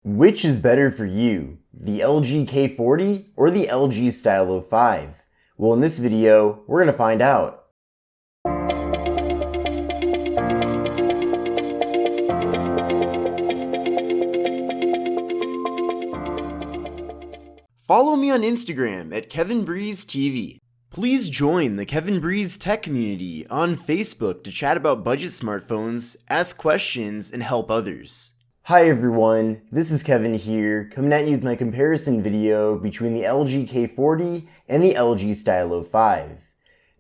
Which is better for you, the LG K40 or the LG Stylo 5? Well, in this video, we're going to find out. Follow me on Instagram at KevinBreezeTV. Please join the Kevin Breeze Tech community on Facebook to chat about budget smartphones, ask questions, and help others. Hi everyone, this is Kevin here, coming at you with my comparison video between the LG K40 and the LG Stylo 5.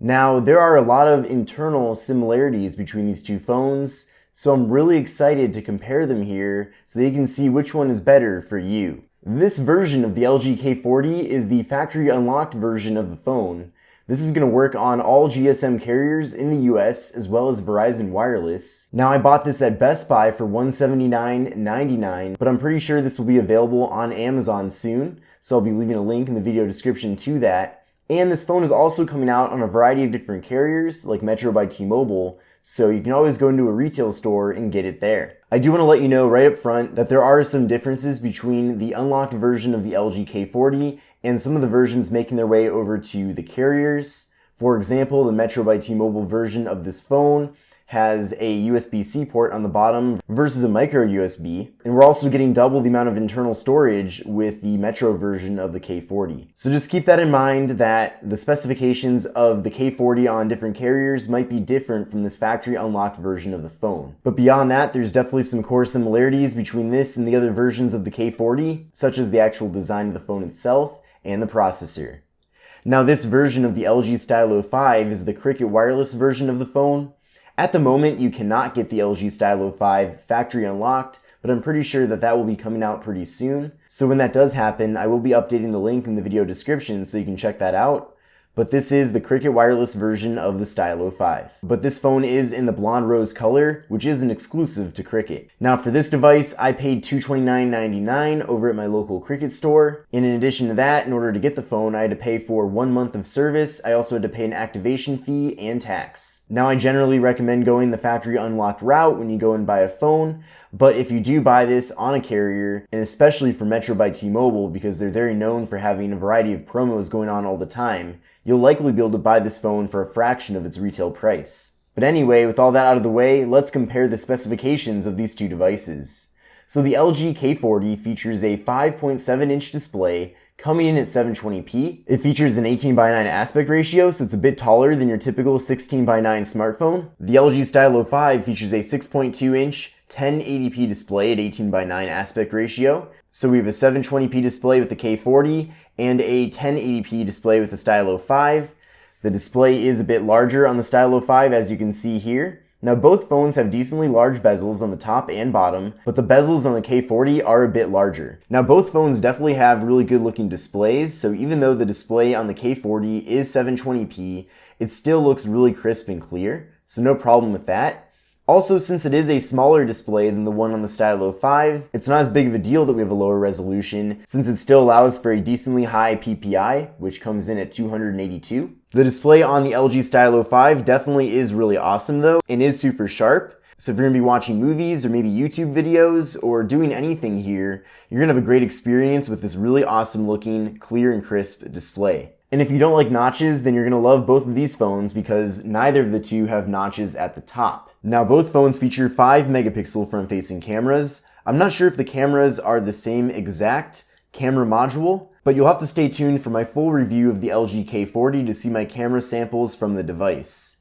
Now, there are a lot of internal similarities between these two phones, so I'm really excited to compare them here so that you can see which one is better for you. This version of the LG K40 is the factory unlocked version of the phone. This is going to work on all GSM carriers in the US as well as Verizon Wireless. Now, I bought this at Best Buy for $179.99, but I'm pretty sure this will be available on Amazon soon, so I'll be leaving a link in the video description to that. And this phone is also coming out on a variety of different carriers like Metro by T-Mobile, so you can always go into a retail store and get it there. I do want to let you know right up front that there are some differences between the unlocked version of the LG K40 and some of the versions making their way over to the carriers. For example, the Metro by T-Mobile version of this phone has a USB-C port on the bottom versus a micro USB. And we're also getting double the amount of internal storage with the Metro version of the K40. So just keep that in mind that the specifications of the K40 on different carriers might be different from this factory unlocked version of the phone. But beyond that, there's definitely some core similarities between this and the other versions of the K40, such as the actual design of the phone itself and the processor. Now, this version of the LG Stylo 5 is the Cricket wireless version of the phone. At the moment, you cannot get the LG Stylo 5 factory unlocked, but I'm pretty sure that will be coming out pretty soon. So when that does happen, I will be updating the link in the video description so you can check that out. But this is the Cricket wireless version of the Stylo 5. But this phone is in the blonde rose color, which is an exclusive to Cricket. Now for this device, I paid $229.99 over at my local Cricket store. And in addition to that, in order to get the phone, I had to pay for 1 month of service. I also had to pay an activation fee and tax. Now I generally recommend going the factory unlocked route when you go and buy a phone. But if you do buy this on a carrier, and especially for Metro by T-Mobile because they're very known for having a variety of promos going on all the time, you'll likely be able to buy this phone for a fraction of its retail price. But anyway, with all that out of the way, let's compare the specifications of these two devices. So the LG K40 features a 5.7-inch display coming in at 720p. It features an 18:9 aspect ratio, so it's a bit taller than your typical 16:9 smartphone. The LG Stylo 5 features a 6.2-inch 1080p display at 18:9 aspect ratio. So we have a 720p display with the K40 and a 1080p display with the Stylo 5. The display is a bit larger on the Stylo 5, as you can see here. Now both phones have decently large bezels on the top and bottom, but the bezels on the K40 are a bit larger. Now both phones definitely have really good looking displays, so even though the display on the K40 is 720p, it still looks really crisp and clear, so no problem with that. Also, since it is a smaller display than the one on the Stylo 5, it's not as big of a deal that we have a lower resolution, since it still allows for a decently high PPI, which comes in at 282. The display on the LG Stylo 5 definitely is really awesome though, and is super sharp. So if you're going to be watching movies or maybe YouTube videos or doing anything here, you're going to have a great experience with this really awesome looking, clear and crisp display. And if you don't like notches, then you're going to love both of these phones because neither of the two have notches at the top. Now both phones feature 5 megapixel front-facing cameras. I'm not sure if the cameras are the same exact camera module, but you'll have to stay tuned for my full review of the LG K40 to see my camera samples from the device.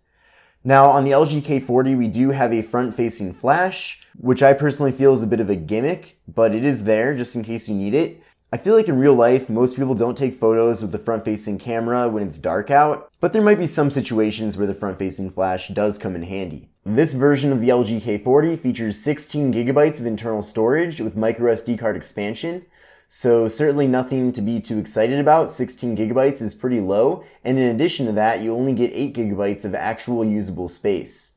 Now on the LG K40 we do have a front-facing flash, which I personally feel is a bit of a gimmick, but it is there just in case you need it. I feel like in real life, most people don't take photos with the front-facing camera when it's dark out, but there might be some situations where the front-facing flash does come in handy. This version of the LG K40 features 16 gigabytes of internal storage with micro SD card expansion, so certainly nothing to be too excited about. 16 gigabytes is pretty low, and in addition to that, you only get 8 gigabytes of actual usable space.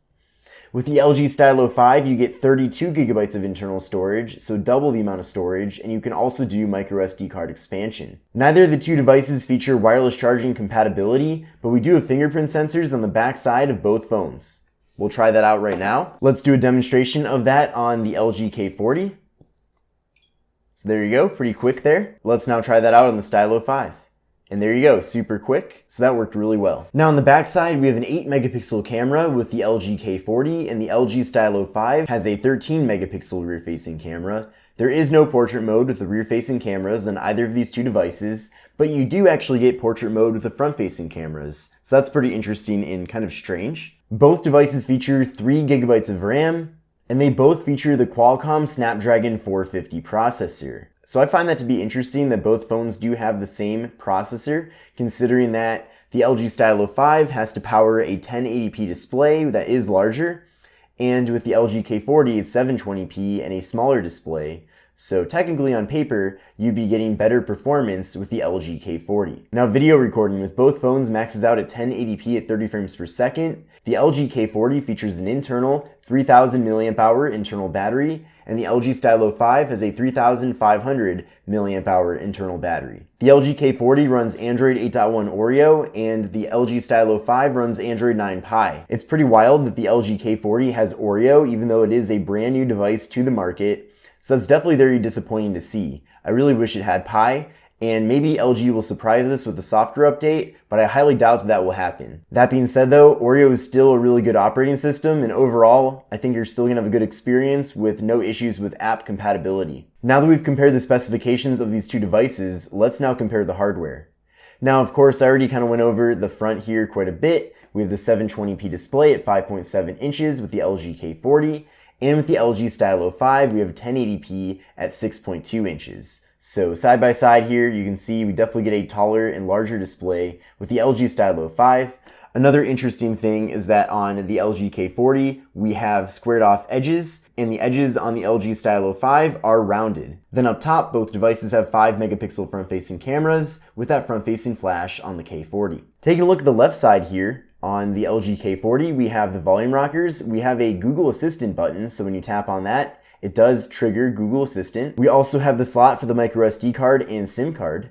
With the LG Stylo 5, you get 32 gigabytes of internal storage, so double the amount of storage, and you can also do micro SD card expansion. Neither of the two devices feature wireless charging compatibility, but we do have fingerprint sensors on the back side of both phones. We'll try that out right now. Let's do a demonstration of that on the LG K40. So there you go, pretty quick there. Let's now try that out on the Stylo 5. And there you go, super quick. So that worked really well. Now on the back side, we have an 8 megapixel camera with the LG K40, and the LG Stylo 5 has a 13 megapixel rear facing camera. There is no portrait mode with the rear facing cameras on either of these two devices, but you do actually get portrait mode with the front facing cameras. So that's pretty interesting and kind of strange. Both devices feature 3 gigabytes of RAM, and they both feature the Qualcomm Snapdragon 450 processor. So I find that to be interesting that both phones do have the same processor, considering that the LG Stylo 5 has to power a 1080p display that is larger, and with the LG K40 it's 720p and a smaller display. So technically on paper, you'd be getting better performance with the LG K40. Now video recording with both phones maxes out at 1080p at 30 frames per second. The LG K40 features an internal 3000 mAh internal battery, and the LG Stylo 5 has a 3500 mAh internal battery. The LG K40 runs Android 8.1 Oreo, and the LG Stylo 5 runs Android 9 Pie. It's pretty wild that the LG K40 has Oreo, even though it is a brand new device to the market. So that's definitely very disappointing to see. I really wish it had Pie, and maybe LG will surprise us with a software update, but I highly doubt that will happen. That being said though, Oreo is still a really good operating system, and overall, I think you're still gonna have a good experience with no issues with app compatibility. Now that we've compared the specifications of these two devices, let's now compare the hardware. Now, of course, I already kind of went over the front here quite a bit. We have the 720p display at 5.7 inches with the LG K40, and with the LG Stylo 5, we have 1080p at 6.2 inches. So side by side here, you can see we definitely get a taller and larger display with the LG Stylo 5. Another interesting thing is that on the LG K40, we have squared off edges, and the edges on the LG Stylo 5 are rounded. Then up top, both devices have 5 megapixel front-facing cameras with that front-facing flash on the K40. Taking a look at the left side here, on the LG K40, we have the volume rockers. We have a Google Assistant button, so when you tap on that, it does trigger Google Assistant. We also have the slot for the micro SD card and SIM card.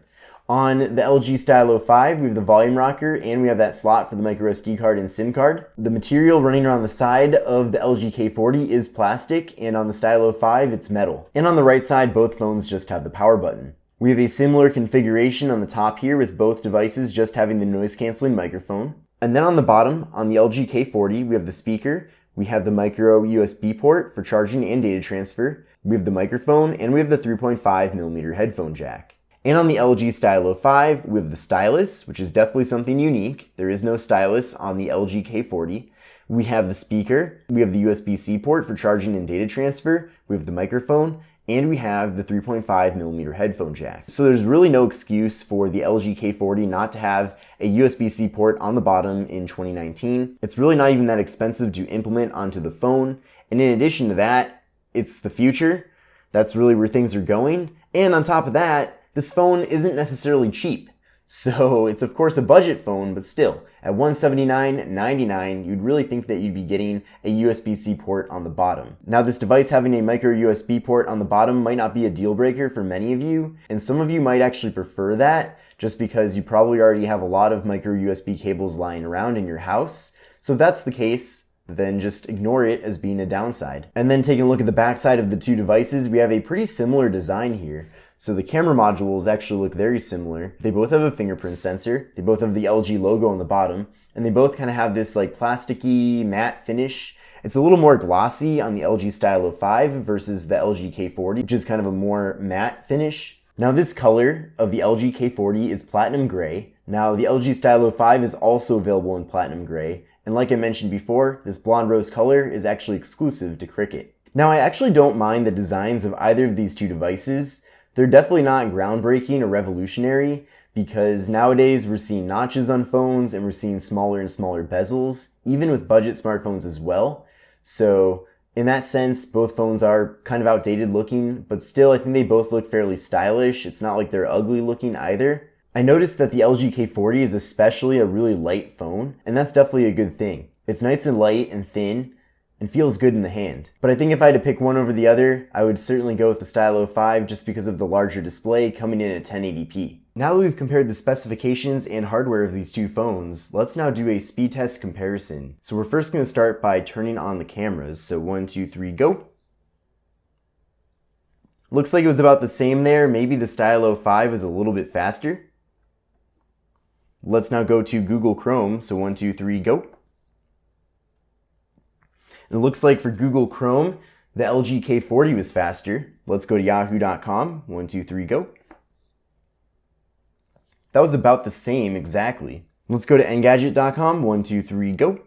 On the LG Stylo 5, we have the volume rocker, and we have that slot for the micro SD card and SIM card. The material running around the side of the LG K40 is plastic, and on the Stylo 5, it's metal. And on the right side, both phones just have the power button. We have a similar configuration on the top here with both devices just having the noise-canceling microphone. And then on the bottom, on the LG K40, we have the speaker, we have the micro USB port for charging and data transfer, we have the microphone, and we have the 3.5mm headphone jack. And on the LG Stylo 5, we have the stylus, which is definitely something unique. There is no stylus on the LG K40. We have the speaker, we have the USB-C port for charging and data transfer, we have the microphone, and we have the 3.5mm headphone jack. So there's really no excuse for the LG K40 not to have a USB-C port on the bottom in 2019. It's really not even that expensive to implement onto the phone. And in addition to that, it's the future. That's really where things are going. And on top of that, this phone isn't necessarily cheap. So it's of course a budget phone, but still, at $179.99, you'd really think that you'd be getting a USB-C port on the bottom. Now this device having a micro USB port on the bottom might not be a deal breaker for many of you, and some of you might actually prefer that, just because you probably already have a lot of micro USB cables lying around in your house. So if that's the case, then just ignore it as being a downside. And then taking a look at the backside of the two devices, we have a pretty similar design here. So the camera modules actually look very similar. They both have a fingerprint sensor, they both have the LG logo on the bottom, and they both kind of have this like plasticky matte finish. It's a little more glossy on the LG Stylo 5 versus the LG K40, which is kind of a more matte finish. Now this color of the LG K40 is platinum gray. Now the LG Stylo 5 is also available in platinum gray, and like I mentioned before, this blonde rose color is actually exclusive to Cricket. Now I actually don't mind the designs of either of these two devices. They're definitely not groundbreaking or revolutionary, because nowadays we're seeing notches on phones and we're seeing smaller and smaller bezels, even with budget smartphones as well. So in that sense, both phones are kind of outdated looking, but still I think they both look fairly stylish. It's not like they're ugly looking either. I noticed that the LG K40 is especially a really light phone, and that's definitely a good thing. It's nice and light and thin, and feels good in the hand. But I think if I had to pick one over the other, I would certainly go with the Stylo 5 just because of the larger display coming in at 1080p. Now that we've compared the specifications and hardware of these two phones, let's now do a speed test comparison. So we're first going to start by turning on the cameras. So 1, 2, 3, go. Looks like it was about the same there. Maybe the Stylo 5 is a little bit faster. Let's now go to Google Chrome. So 1, 2, 3, go. And it looks like for Google Chrome, the LG K40 was faster. Let's go to yahoo.com. 1, 2, 3, go. That was about the same exactly. Let's go to engadget.com. 1, 2, 3, go.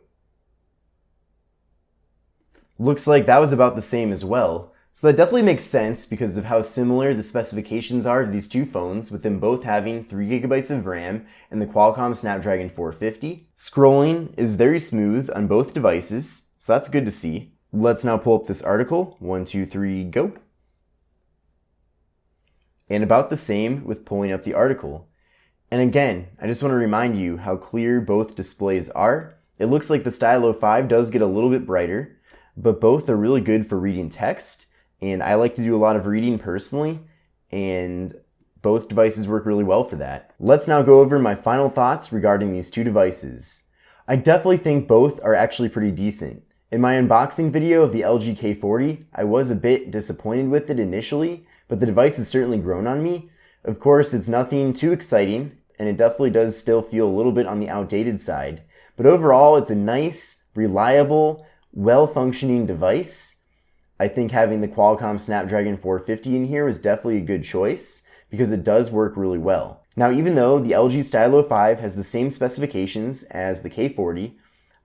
Looks like that was about the same as well. So that definitely makes sense because of how similar the specifications are of these two phones, with them both having 3 GB of RAM and the Qualcomm Snapdragon 450. Scrolling is very smooth on both devices, so that's good to see. Let's now pull up this article. 1, 2, 3, go. And about the same with pulling up the article. And again, I just want to remind you how clear both displays are. It looks like the Stylo 5 does get a little bit brighter, but both are really good for reading text. And I like to do a lot of reading personally, and both devices work really well for that. Let's now go over my final thoughts regarding these two devices. I definitely think both are actually pretty decent. In my unboxing video of the LG K40, I was a bit disappointed with it initially, but the device has certainly grown on me. Of course, it's nothing too exciting, and it definitely does still feel a little bit on the outdated side. But overall, it's a nice, reliable, well-functioning device. I think having the Qualcomm Snapdragon 450 in here was definitely a good choice because it does work really well. Now, even though the LG Stylo 5 has the same specifications as the K40,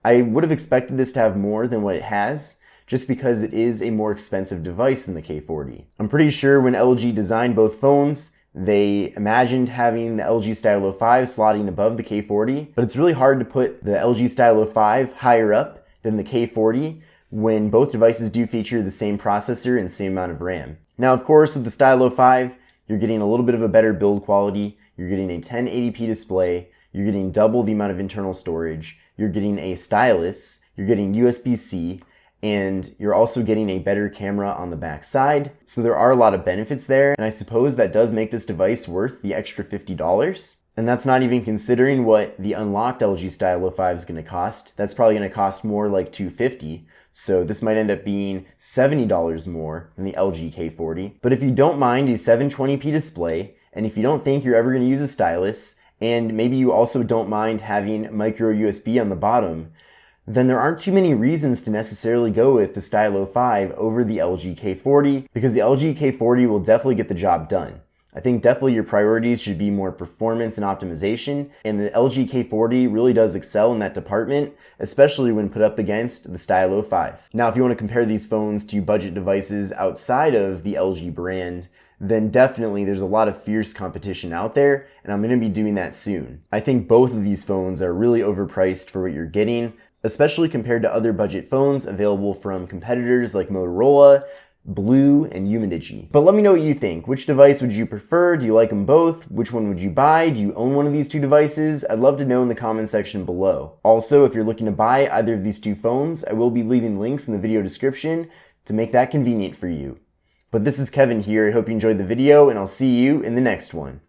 I would have expected this to have more than what it has, just because it is a more expensive device than the K40. I'm pretty sure when LG designed both phones, they imagined having the LG Stylo 5 slotting above the K40, but it's really hard to put the LG Stylo 5 higher up than the K40 when both devices do feature the same processor and same amount of RAM. Now, of course, with the Stylo 5, you're getting a little bit of a better build quality, you're getting a 1080p display, you're getting double the amount of internal storage, you're getting a stylus, you're getting USB-C, and you're also getting a better camera on the back side. So there are a lot of benefits there, and I suppose that does make this device worth the extra $50. And that's not even considering what the unlocked LG Stylo 5 is going to cost. That's probably going to cost more like $250. So this might end up being $70 more than the LG K40. But if you don't mind a 720p display, and if you don't think you're ever going to use a stylus, and maybe you also don't mind having micro USB on the bottom, then there aren't too many reasons to necessarily go with the Stylo 5 over the LG K40, because the LG K40 will definitely get the job done. I think definitely your priorities should be more performance and optimization, and the LG K40 really does excel in that department, especially when put up against the Stylo 5. Now, if you want to compare these phones to budget devices outside of the LG brand, then definitely there's a lot of fierce competition out there, and I'm going to be doing that soon. I think both of these phones are really overpriced for what you're getting, especially compared to other budget phones available from competitors like Motorola, Blue, and Umidigi. But let me know what you think. Which device would you prefer? Do you like them both? Which one would you buy? Do you own one of these two devices? I'd love to know in the comment section below. Also, if you're looking to buy either of these two phones, I will be leaving links in the video description to make that convenient for you. But this is Kevin here. I hope you enjoyed the video, and I'll see you in the next one.